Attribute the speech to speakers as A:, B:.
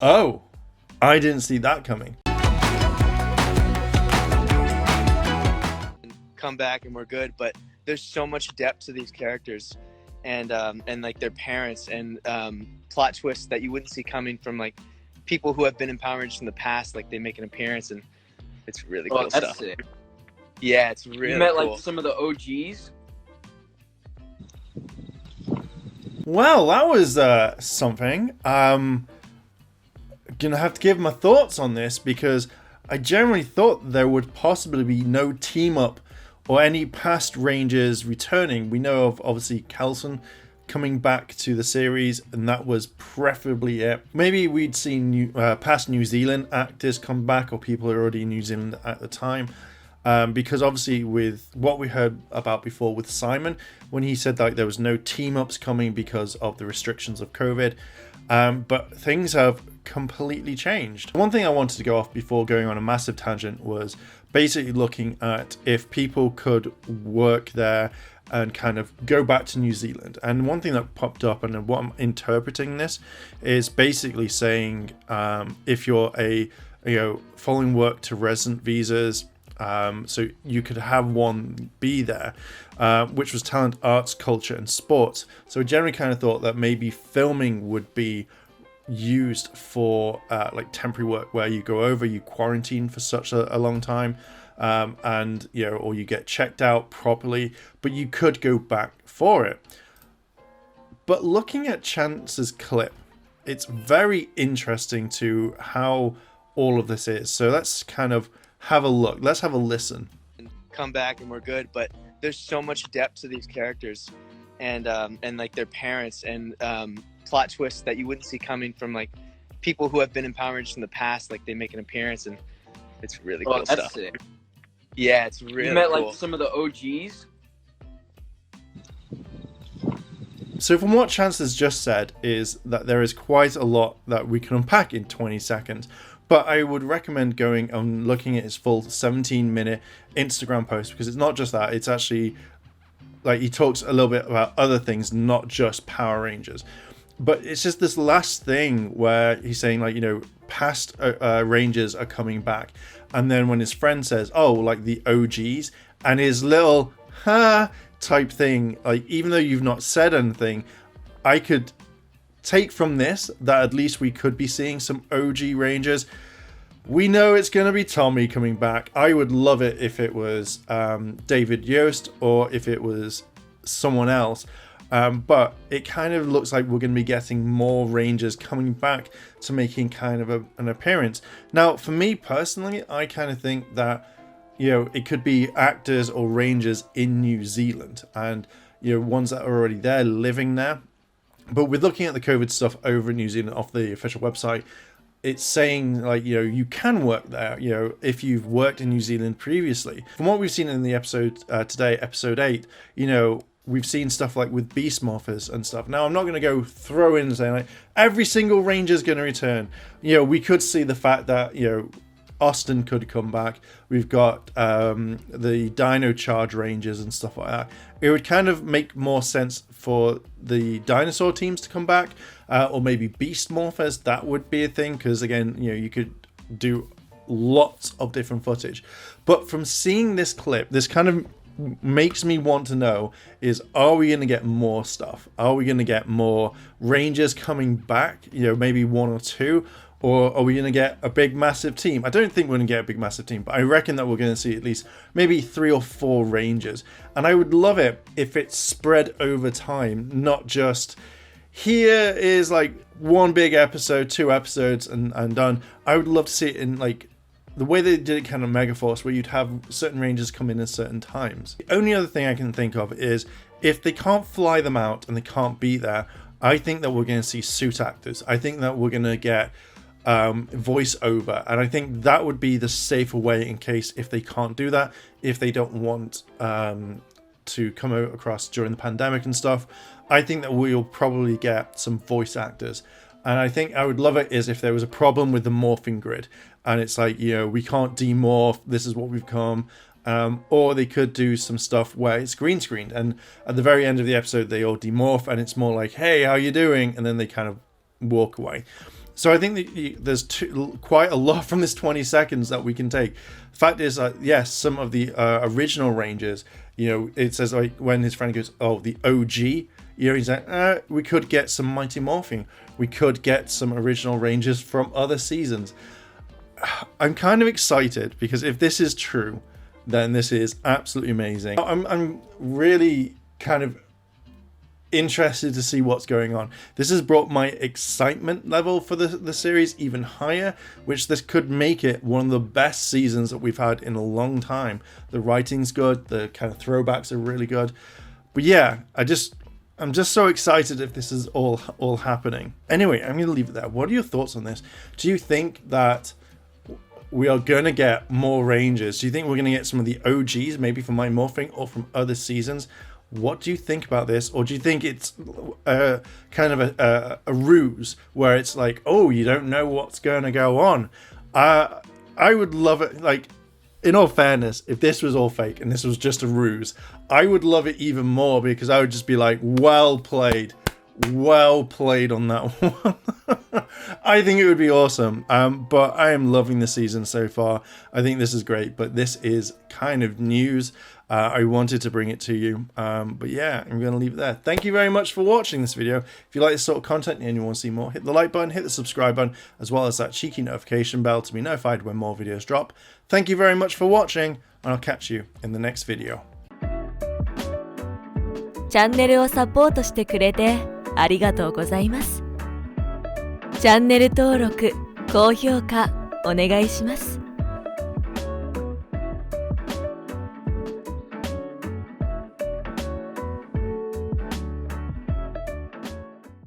A: Oh, I didn't see that coming.
B: Come back and we're good, but there's so much depth to these characters and like their parents and plot twists that you wouldn't see coming from like people who have been in Power Rangers in the past. Like they make an appearance and it's really cool
C: Oh, that's
B: stuff.
C: sick.
B: Yeah, it's really
C: You met
B: cool.
C: like some of the OGs.
A: Well, that was something. Gonna have to give my thoughts on this because I generally thought there would possibly be no team up or any past Rangers returning. We know of obviously Kelson coming back to the series, and that was preferably it. Maybe we'd seen past New Zealand actors come back, or people who are already in New Zealand at the time. Because obviously with what we heard about before with Simon, when he said that there was no team ups coming because of the restrictions of COVID, but things have completely changed. One thing I wanted to go off before going on a massive tangent was basically looking at if people could work there and kind of go back to New Zealand. And one thing that popped up, and what I'm interpreting this, is basically saying if you're following work to resident visas, so you could have one be there, which was talent, arts, culture, and sports. So I generally kind of thought that maybe filming would be used for like temporary work, where you go over, you quarantine for such a long time, and or you get checked out properly, but you could go back for it. But looking at Chance's clip, it's very interesting to how all of this is. So let's kind of have a look. Let's have a listen.
B: Come back and we're good, but there's so much depth to these characters and like their parents and plot twists that you wouldn't see coming from like people who have been in Power Rangers in the past. Like they make an appearance and it's really cool
C: That's
B: stuff.
C: sick.
B: Yeah, it's really
C: You met
B: cool.
C: like some of the OGs.
A: So from what Chance has just said is that there is quite a lot that we can unpack in 20 seconds. But I would recommend going and looking at his full 17-minute Instagram post, because it's not just that. It's actually like he talks a little bit about other things, not just Power Rangers. But it's just this last thing where he's saying like, past Rangers are coming back. And then when his friend says, oh, like the OGs, and his little ha type thing, like even though you've not said anything, I could take from this that at least we could be seeing some OG Rangers. We know it's going to be Tommy coming back. I would love it if it was David Yost or if it was someone else. But it kind of looks like we're going to be getting more Rangers coming back to making kind of an appearance. Now, for me personally, I kind of think that, it could be actors or Rangers in New Zealand and, ones that are already there living there. But with looking at the COVID stuff over in New Zealand off the official website, it's saying like, you can work there, if you've worked in New Zealand previously. From what we've seen in the episode today, episode 8, we've seen stuff like with Beast Morphers and stuff. Now, I'm not going to go throw in and say like every single Ranger's going to return. We could see the fact that, Austin could come back. We've got the Dino Charge Rangers and stuff like that. It would kind of make more sense for the dinosaur teams to come back, or maybe Beast Morphers. That would be a thing, because again, you could do lots of different footage. But from seeing this clip, this kind of makes me want to know is, are we going to get more stuff? Are we going to get more Rangers coming back? Maybe one or two. Or are we going to get a big, massive team? I don't think we're going to get a big, massive team, but I reckon that we're going to see at least maybe 3 or 4 Rangers. And I would love it if it's spread over time, not just here is like one big episode, 2 episodes, and done. I would love to see it in like the way they did it kind of Megaforce, where you'd have certain Rangers come in at certain times. The only other thing I can think of is if they can't fly them out and they can't be there, I think that we're going to see suit actors. I think that we're going to get voiceover, and I think that would be the safer way in case if they can't do that, if they don't want to come across during the pandemic and stuff. I think that we'll probably get some voice actors, and I think I would love it is if there was a problem with the morphing grid and it's like, we can't demorph, this is what we've come. Or they could do some stuff where it's green screened, and at the very end of the episode they all demorph and it's more like, hey, how you doing, and then they kind of walk away. So I think that there's quite a lot from this 20 seconds that we can take. Fact is, yes, some of the original ranges, it says like when his friend goes, oh, the OG, he's like, we could get some Mighty Morphing. We could get some original ranges from other seasons. I'm kind of excited because if this is true, then this is absolutely amazing. I'm really kind of interested to see what's going on. This has brought my excitement level for the series even higher, which this could make it one of the best seasons that we've had in a long time. The writing's good, the kind of throwbacks are really good. But yeah, I'm just so excited if this is all happening. Anyway, I'm going to leave it there. What are your thoughts on this? Do you think that we are going to get more ranges? Do you think we're going to get some of the OGs, maybe from My Morphing or from other seasons? What do you think about this? Or do you think it's kind of a ruse where it's like, oh, you don't know what's going to go on? I would love it. Like, in all fairness, if this was all fake and this was just a ruse, I would love it even more because I would just be like, well played on that one. I think it would be awesome. But I am loving the season so far. I think this is great, but this is kind of news. I wanted to bring it to you. But yeah, I'm going to leave it there. Thank you very much for watching this video. If you like this sort of content and you want to see more, hit the like button, hit the subscribe button, as well as that cheeky notification bell to be notified when more videos drop. Thank you very much for watching, and I'll catch you in the next video.
D: チャンネルをサポートしてくれてありがとうございます。チャンネル登録、高評価お願いします。